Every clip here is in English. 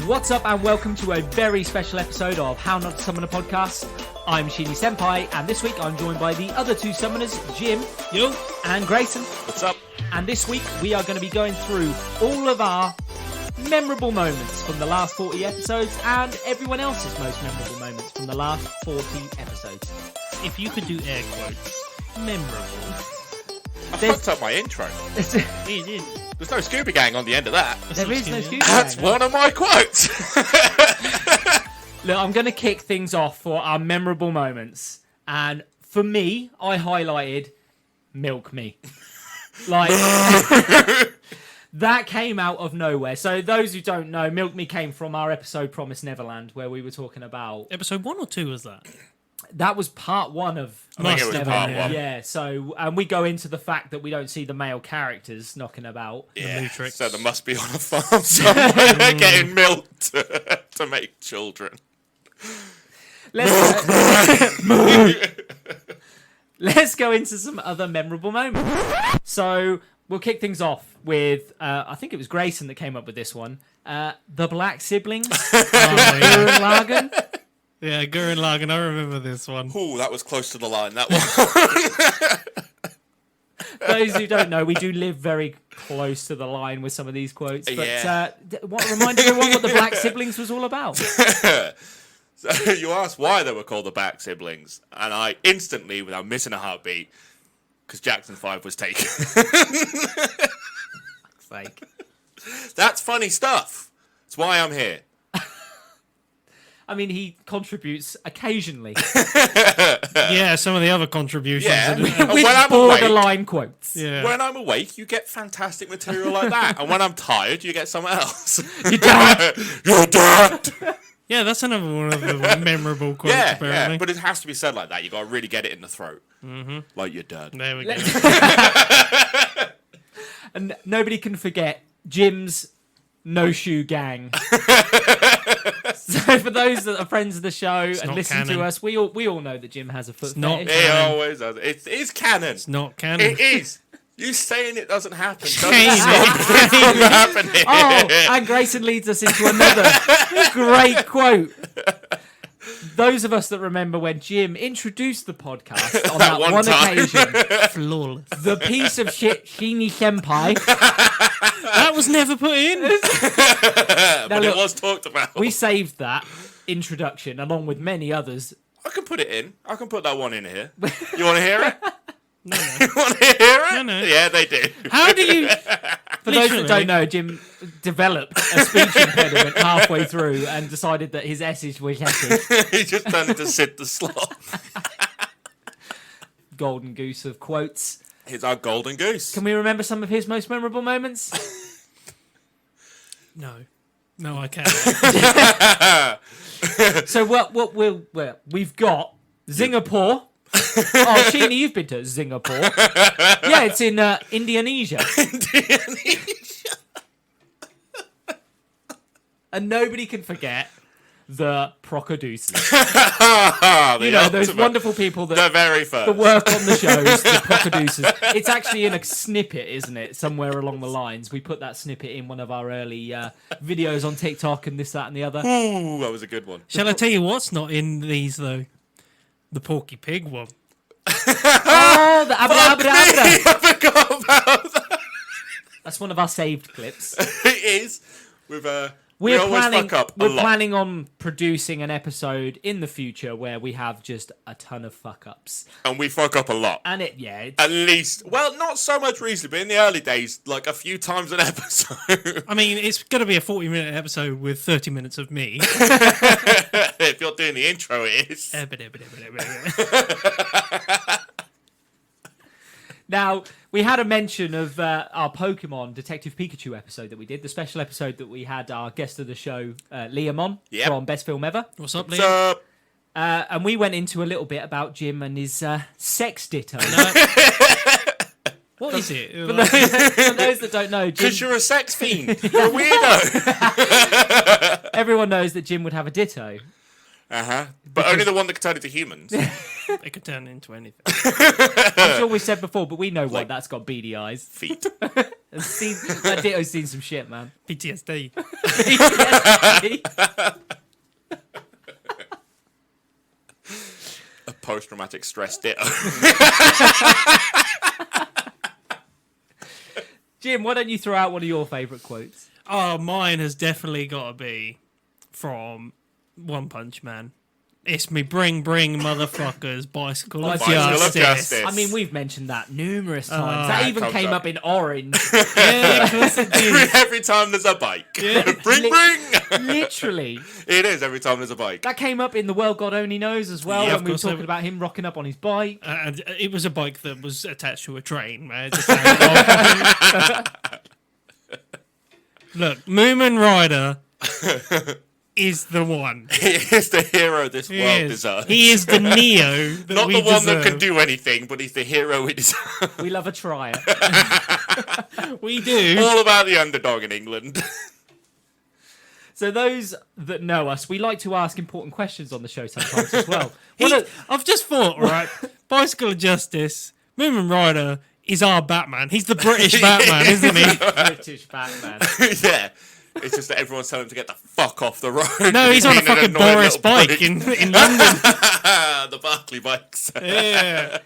What's up and welcome to a very special episode of How Not to Summon a Podcast. I'm Sheeny Senpai and this week I'm joined by the other two summoners, Jim Yo. and Grayson. What's up? And this week we are going to be going through all of our memorable moments from the last 40 episodes and everyone else's most memorable moments from the last 40 episodes. If you could do air quotes, memorable. I fucked up my intro. It is. There's no Scooby Gang on the end of that. There is no Scooby That's Gang. one of my quotes. Look, I'm going to kick things off for our memorable moments. And for me, I highlighted Milk Me. Like, that came out of nowhere. So those who don't know, Milk Me came from our episode Promised Neverland, where we were talking about... Episode 1 or 2 was that? That was part 1 of I think it was part Neverland. 1. Yeah, so and we go into the fact that we don't see the male characters knocking about. Yeah, Matrix. so they must be on a farm somewhere getting milked to make children. Let's go into some other memorable moments. So we'll kick things off with, I think it was Grayson that came up with this one. The Black Siblings. Gurren Lagann. Yeah, Gurren Lagann, I remember this one. Ooh, that was close to the line, that one. Those who don't know, we do live very close to the line with some of these quotes. But Yeah. remind everyone what the Black Siblings was all about. So you asked why they were called the Back Siblings, and I instantly, without missing a heartbeat, because Jackson 5 was taken. Like, That's funny stuff. That's why I'm here. I mean, he contributes occasionally Yeah, some of the other contributions. Yeah. are- with when I'm borderline quotes. yeah. When I'm awake, you get fantastic material like that. And when I'm tired, you get something else. Your dad. Your dad! Yeah, that's another one of the memorable quotes, Yeah, apparently. but it has to be said like that. You got to really get it in the throat. Mm-hmm. Like your dad. There we go. And nobody can forget Jim's no-shoe gang. So for those that are friends of the show and not listen canon. to us, we all know that Jim has a foot not fetish. It Canon. always does. It is canon. It's not canon. It is. You saying it doesn't happen doesn't Canon. stop it from happening. Oh, and Grayson leads us into another great quote. Those of us that remember when Jim introduced the podcast on that one one time. occasion, Flawless. the piece of shit Sheeny Senpai. That was never put in. But look, it was talked about. We saved that introduction along with many others. I can put it in. I can put that one in here. You want to hear it? No. You want to hear it? No. Yeah, they do. How do you... For those that Literally. don't know, Jim developed a speech impediment halfway through and decided that his S's were S's. He just turned into Sid the Sloth. Golden goose of quotes. He's our golden goose. Can we remember some of his most memorable moments? No, I can't. So we've got Singapore. Oh, Sheeny, you've been to Singapore. Yeah, it's in Indonesia. And nobody can forget the Procodeucers. You know, those wonderful people The that very first. work on the shows, the Procodeucers. It's actually in a snippet, isn't it? Somewhere along the lines. We put that snippet in one of our early videos on TikTok and this, that, and the other. Ooh, that was a good one. Shall I tell you what's not in these, though? The Porky Pig one. Oh, the Abra Abra Abra. I forgot about that. That's one of our saved clips. It is. With we We're always planning. fuck up a We're lot. planning on producing an episode in the future where we have just a ton of fuck ups, And we fuck up a lot. and it's At least, well, not so much recently, but in the early days, like a few times an episode. I mean, it's going to be a 40-minute episode with 30 minutes of me. If you're doing the intro, it is. Now, we had a mention of our Pokemon Detective Pikachu episode that we did, the special episode that we had our guest of the show, Liam, on Yep. from Best Film Ever. What's up, Liam? So, And we went into a little bit about Jim and his sex ditto. What is it? For those that don't know, Jim, because you're a sex fiend. You're a weirdo. everyone knows that Jim would have a ditto. Uh-huh. But only the one that can turn into humans. It could turn into anything. I'm sure we said before, but we know why Like- that's got beady eyes. Feet. That Ditto's seen some shit, man. PTSD. A post-traumatic stress ditto. Jim, why don't you throw out one of your favourite quotes? Oh, mine has definitely got to be from One Punch Man. It's me bring motherfuckers, bicycle of Bicycle of justice. justice. I mean, we've mentioned that numerous times. Oh, that that even comes came up. up in Orange. Yeah, of course it did. Every time there's a bike. Yeah. Bring. Literally. It is every time there's a bike. That came up in The World God Only Knows as well, Yeah, when of we were course, talking about him rocking up on his bike. And it was a bike that was attached to a train, man. Just saying. Look, Moomin Rider is the one. He is the hero this He world is. deserves. He is the Neo that Not we the one that deserve. can do anything, but he's the hero we deserve. We love a trier. We do. All about the underdog in England. So those that know us, we like to ask important questions on the show sometimes as well. One of- I've just thought, right? Bicycle of Justice, Moomin Rider is our Batman. He's the British Batman, isn't he? British Batman. Yeah. It's just that everyone's telling him to get the fuck off the road. No, he's on a In an fucking annoying Boris little bike bike. in London. The Barclay bikes. Yeah.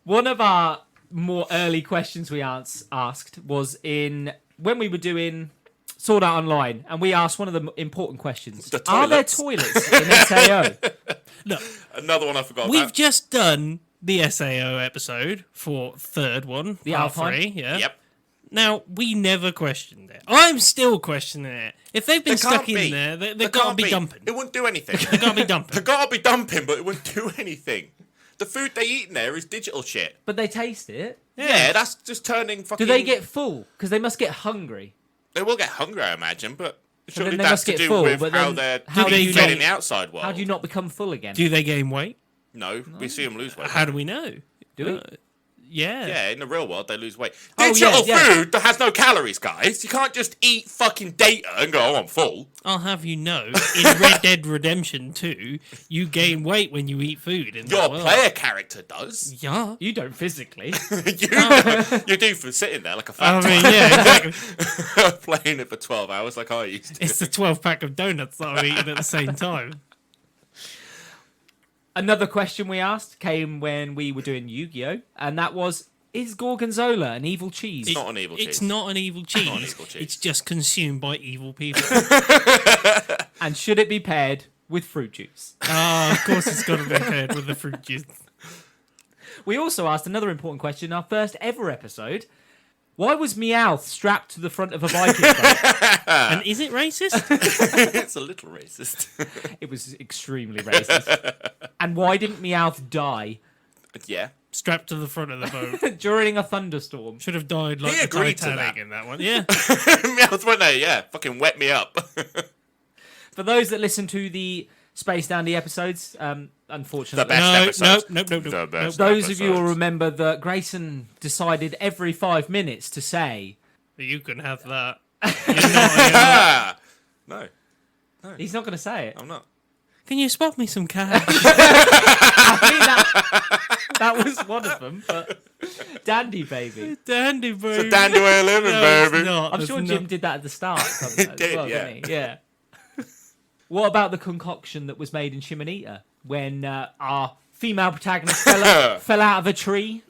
One of our more early questions we asked was when we were doing Sword Art Online, and we asked one of the important questions. The Are there toilets. toilets in SAO? Look, Another one I forgot we've about. just done the SAO episode for third one, The part Alpine? 3, yeah. Yep. Now, we never questioned it. I'm still questioning it. If they've been There stuck can't in be. there, they There got to can't be dumping. It wouldn't do anything. They got to be They dumping. gotta be dumping, but it wouldn't do anything. The food they eat in there is digital shit. But they taste it. Yeah, that's just turning fucking... Do they get full? Because they must get hungry. They will get hungry, I imagine, but surely then they that's must to get do full, with but how then they're how do you fed not- in the outside world. How do you not become full again? Do they gain weight? No, we see them lose weight. How do we know? Do we? Yeah. Yeah, in the real world, they lose weight. Oh, Digital yeah, yeah. food that has no calories, guys. You can't just eat fucking data and go, oh, I'm full. I'll have you know, in Red Dead Redemption 2, you gain weight when you eat food. In Your that world. player character does. Yeah. You don't physically. You do for sitting there like a I fat mean, yeah, exactly. playing it for 12 hours like I used to. It's the 12-pack of donuts that I'm eating at the same time. Another question we asked came when we were doing Yu-Gi-Oh! And that was, is Gorgonzola an evil cheese? It's not an evil cheese. It's not an evil cheese. not an evil cheese. It's just consumed by evil people. And should it be paired with fruit juice? Of course it's got to be paired with the fruit juice. We also asked another important question in our first ever episode. Why was Meowth strapped to the front of a Viking boat? And is it racist? It's a little racist. It was extremely racist. And why didn't Meowth die Yeah. Strapped to the front of the boat. during a thunderstorm? Should have died like He the agreed to Titanic that. in that one. Yeah. Meowth went there, yeah. Fucking wet me up. For those that listen to the Space Dandy episodes, unfortunately, The best episodes. Nope. The best those of you will episodes. remember that Grayson decided every 5 minutes to say, You can have that. You're not, Ah! No, he's not going to say it. I'm not. Can you spot me some cash? I mean, that was one of them, but Dandy Baby. Dandy, It's baby. a dandy way of living, No, it's baby. not. I'm It's sure not. Jim did that at the start. Sometimes as did, well, yeah. didn't he? Yeah. What about the concoction that was made in Shimonita when our female protagonist fell out of a tree?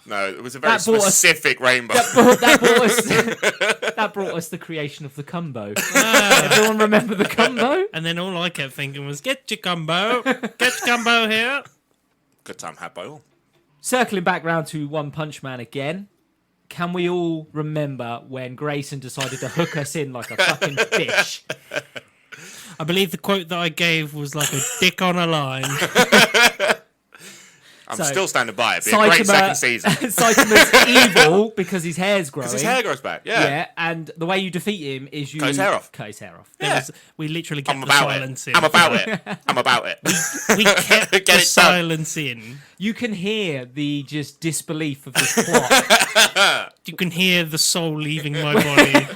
No, it was a very That brought us- specific rainbow. That brought us the creation of the combo. Everyone remember the combo? And then all I kept thinking was, get your combo. Get your combo here. Good time had by all. Circling back round to One Punch Man again, can we all remember when Grayson decided to hook us in like a fucking fish? I believe the quote that I gave was like a dick on a line. I'm So, still standing by it. Be a great second season. Saitama's evil because his hair's growing. His hair grows back. Yeah. Yeah, and the way you defeat him is you Cut his hair off. Cut his hair off. There Yeah. was, we literally kept I'm the about silence it. in. I'm about it. I'm about it. We kept Get the it done. silence in. You can hear the just disbelief of this plot. You can hear the soul leaving my body.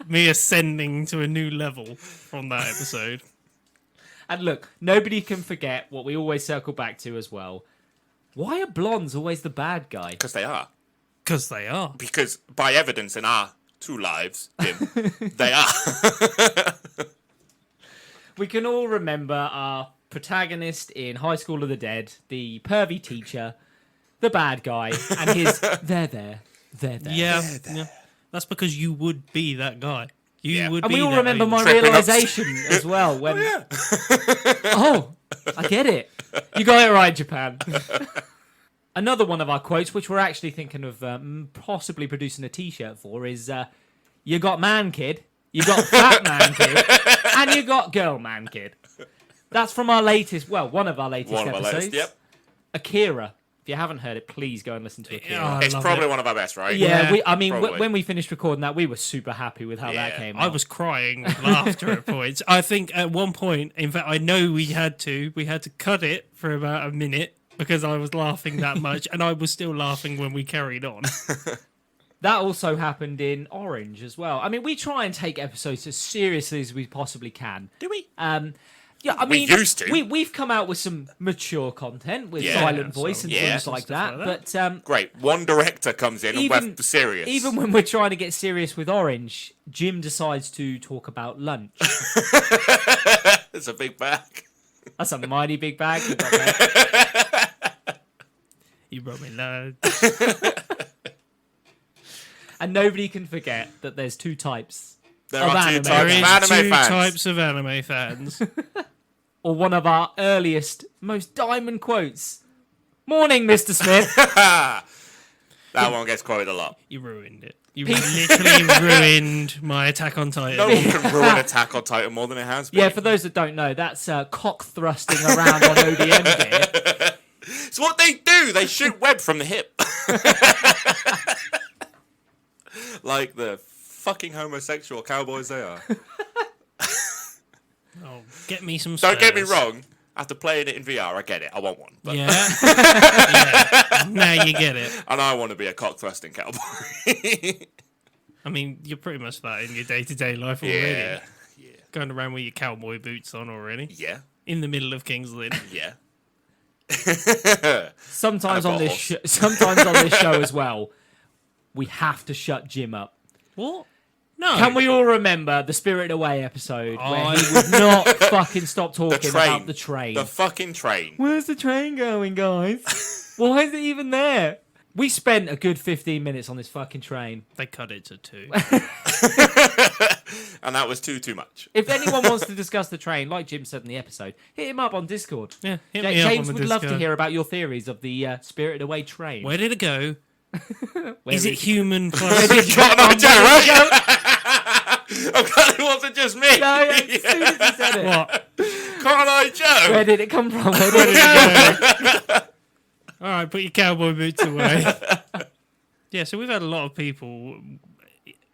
Me ascending to a new level from that episode. And look, nobody can forget what we always circle back to as well. Why are blondes always the bad guy? Because they are. Because they are. Because by evidence in our 2 lives, Jim, they are. We can all remember our protagonist in High School of the Dead, the pervy teacher, the bad guy, and his they're there. Yeah. That's because you would be that guy. You would And be we all that remember my Tripping up. realization as well when oh, I get it. You got it right, Japan. Another one of our quotes, which we're actually thinking of possibly producing a t-shirt for, is you got man kid, you got fat man kid, and you got girl man kid. That's from our latest, one of our latest episodes. Yep. Akira. If you haven't heard it, please go and listen to Akira. Oh, I It's love probably it. one of our best, right? Yeah, probably. when we finished recording that, we were super happy with how that came out. I was crying with laughter at points. I think at one point, in fact, I know we had to cut it for about a minute because I was laughing that much, and I was still laughing when we carried on. That also happened in Orange as well. I mean, we try and take episodes as seriously as we possibly can. Do we? Yeah, I mean, used to. We've come out with some mature content with silent voice and things like that. But Great. One director comes in and we're serious. even when we're trying to get serious with Orange, Jim decides to talk about lunch. It's a big bag. That's a mighty big bag you got there. You brought me loads. And nobody can forget that there's 2 types. There Of are 2 anime. types There of is anime 2 fans. types of anime fans. Or one of our earliest, most diamond quotes. Morning, Mr. Smith. That one gets quoted a lot. You ruined it. You literally ruined my Attack on Titan. No one can ruin Attack on Titan more than it has been. Yeah, for those that don't know, that's cock thrusting around on ODM gear. It's what they do. They shoot web from the hip. Like the fucking homosexual cowboys they are. Oh, get me some Don't get me Spurs. wrong. After playing it in VR, I get it. I want one. But Yeah. Yeah. Now you get it. And I want to be a cock thrusting cowboy. I mean, you're pretty much that in your day-to-day life already. Yeah. Going around with your cowboy boots on already. Yeah. In the middle of King's Lynn. Yeah. Sometimes And on a this bottle. sometimes on this show as well, we have to shut Jim up. What? No. Can we all remember the Spirited Away episode Oh, where he would not fucking stop The talking train. about the train? The fucking train. Where's the train going, guys? Why is it even there? We spent a good 15 minutes on this fucking train. They cut it to 2. And that was too much. If anyone wants to discuss the train, like Jim said in the episode, hit him up on Discord. Yeah, hit me up James on the would love to Discord. heir about your theories of the Spirited Away train. Where did it go? Where Is it it- human You plus... got an idea, right? I'm glad it wasn't just me. No, yeah, as soon as he said it. What? Can't I, Joe? Where did it come from? Where did it go? All right, put your cowboy boots away. Yeah, so we've had a lot of people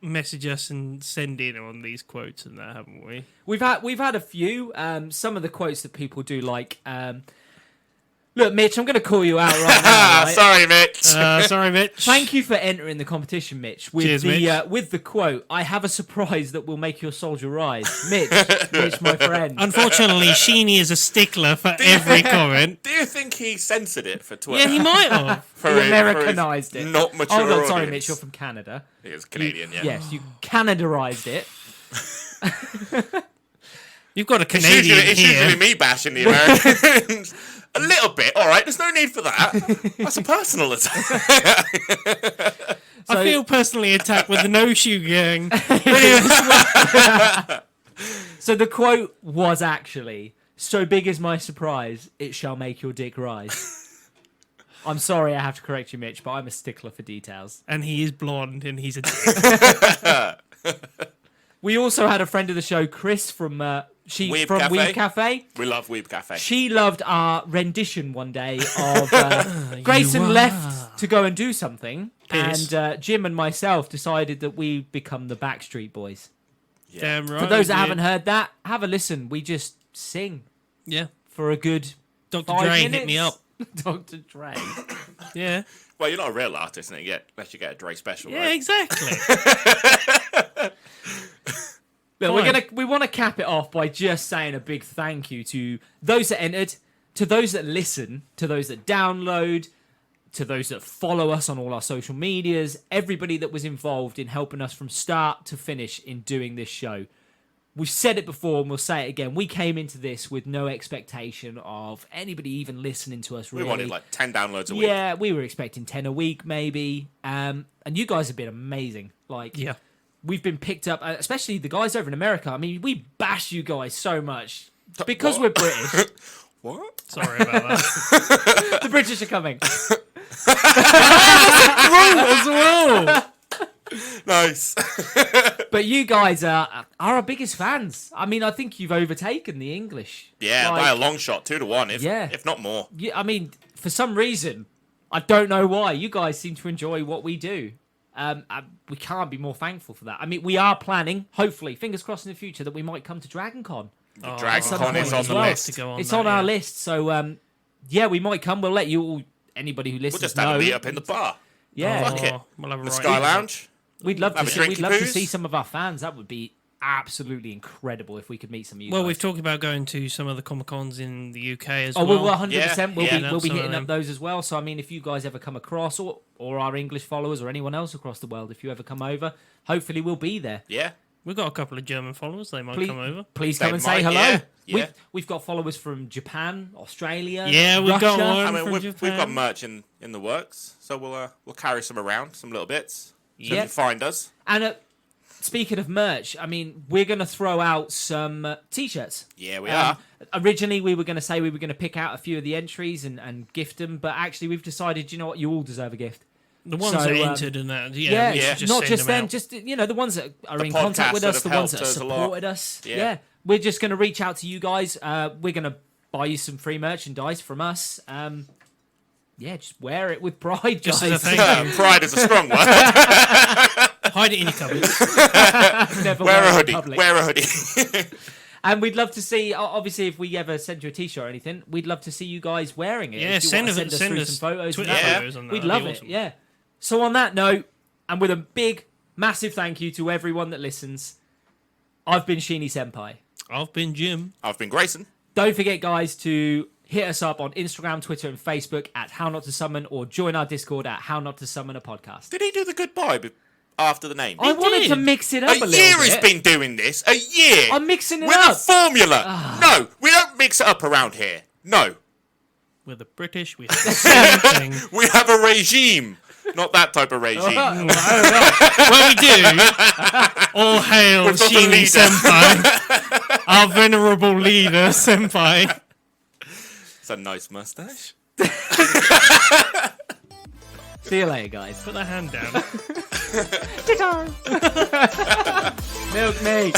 message us and send in on these quotes and that, haven't we? We've had a few. Some of the quotes that people do like. Look, Mitch, I'm going to call you out right now. Right? Sorry, Mitch. Sorry, Mitch. Thank you for entering the competition, Mitch. With Cheers, Mitch. With the quote, I have a surprise that will make your soldier rise. Mitch, my friend. Unfortunately, Sheeny is a stickler for every comment. Do you think he censored it for Twitter? Yeah, he might have. For You his- Americanized for his it. Not mature Oh, no, sorry, audience. Mitch, you're from Canada. He is Canadian, yeah. Yes, you Canadarized it. You've got a It's Canadian usually here. me bashing the Americans. A little bit, all right. There's no need for that. That's a personal attack. I feel personally attacked with the no-shoe gang. So the quote was actually, "So big is my surprise, it shall make your dick rise." I'm sorry I have to correct you, Mitch, but I'm a stickler for details. And he is blonde and he's a dick. We also had a friend of the show, Chris from Weeb from Cafe. Weeb Cafe. We love Weeb Cafe. She loved our rendition one day of Grayson are. left to go and do something, Piss. and Jim and myself decided that we become the Backstreet Boys. Damn right. For those that we haven't did. heard that, have a listen. We just sing Yeah. for a good Dr. 5 Dre minutes. hit me up. Dr. Dre. Yeah. Well, you're not a real artist unless you get a Dre special, Yeah, right? exactly. Look, Fine. we want to cap it off by just saying a big thank you to those that entered, to those that listen, to those that download. to those that follow us on all our social medias, everybody that was involved in helping us from start to finish in doing this show. We've said it before and we'll say it again. We came into this with no expectation of anybody even listening to us, really. We wanted like 10 downloads a week. Yeah, we were expecting 10 a week, maybe. And you guys have been amazing. Like, Yeah. we've been picked up, especially the guys over in America. I mean, we bash you guys so much because we're British. What? Sorry about that. The British are coming. As well. Nice. But you guys are our biggest fans. I mean, I think you've overtaken the English. Yeah, Like, by a long shot, 2-1, if not more. Yeah, I mean, for some reason, I don't know why, you guys seem to enjoy what we do. We can't be more thankful for that. I mean, we are planning, hopefully, fingers crossed in the future, that we might come to Dragon Con. Dragon some Con point is on as the well. list. It's on our list, so yeah, we might come. We'll let you all, anybody who We'll listens, just know. have a meet up in the bar. Yeah, Fuck it. We'll have a The right Sky evening. Lounge. we'd love to Have a see. We'd drinky love to poos. see some of our fans. That would be absolutely incredible if we could meet some of you Well, guys. we've talked about going to some of the Comic Cons in the UK as Oh, well. we'll 100%. We'll Yeah, be absolutely. hitting up those as well. So, I mean, if you guys ever come across, or our English followers, or anyone else across the world, if you ever come over, hopefully we'll be there. Yeah. We've got a couple of German followers. They might Please, come over. please They come and say might, hello. yeah, yeah. We've got followers from Japan, Australia, Yeah, we've got Russia. one. I mean, from we've got Japan. merch in the works, so we'll carry some around, some little bits. So Yeah. if you find us. And speaking of merch, I mean, we're going to throw out some T-shirts. Yeah, we are. Originally, we were going to say we were going to pick out a few of the entries and gift them, but actually we've decided, you know what, you all deserve a gift. The ones So, that entered and that. Yeah, Yeah, we should just not send just them them, out. just, you know, the ones that are The in contact podcasts with that us, the have ones that helped have us a lot. supported us. Yeah. Yeah. We're just going to reach out to you guys. We're going to buy you some free merchandise from us. Yeah, just wear it with pride, Just guys. as a thank you. Pride is a strong word. Hide it in your cupboard. Never Wear a it in hoodie. public. Wear a hoodie. And we'd love to see, obviously, if we ever send you a T-shirt or anything, we'd love to see you guys wearing it. Yeah, If you send want to us- send send us us through some photos. Twitter and that. photos on that. We'd That'd love be it, awesome. yeah. So on that note, and with a big, massive thank you to everyone that listens, I've been Sheeny Senpai. I've been Jim. I've been Grayson. Don't forget, guys, to hit us up on Instagram, Twitter, and Facebook at How Not to Summon, or join our Discord at How Not to Summon a Podcast. Did he do the goodbye after the name? I wanted did. to mix it up a A little year bit. he's been doing this. A year. I'm mixing it with up. a formula. No, we don't mix it up around here. No, We're the British. We have the same thing. we have a regime. Not that type of regime. Well, we do. All hail We've got a Sheeny leader. Senpai. Our venerable leader, Senpai. It's a nice mustache. See you later, guys. Put the hand down. Milk me.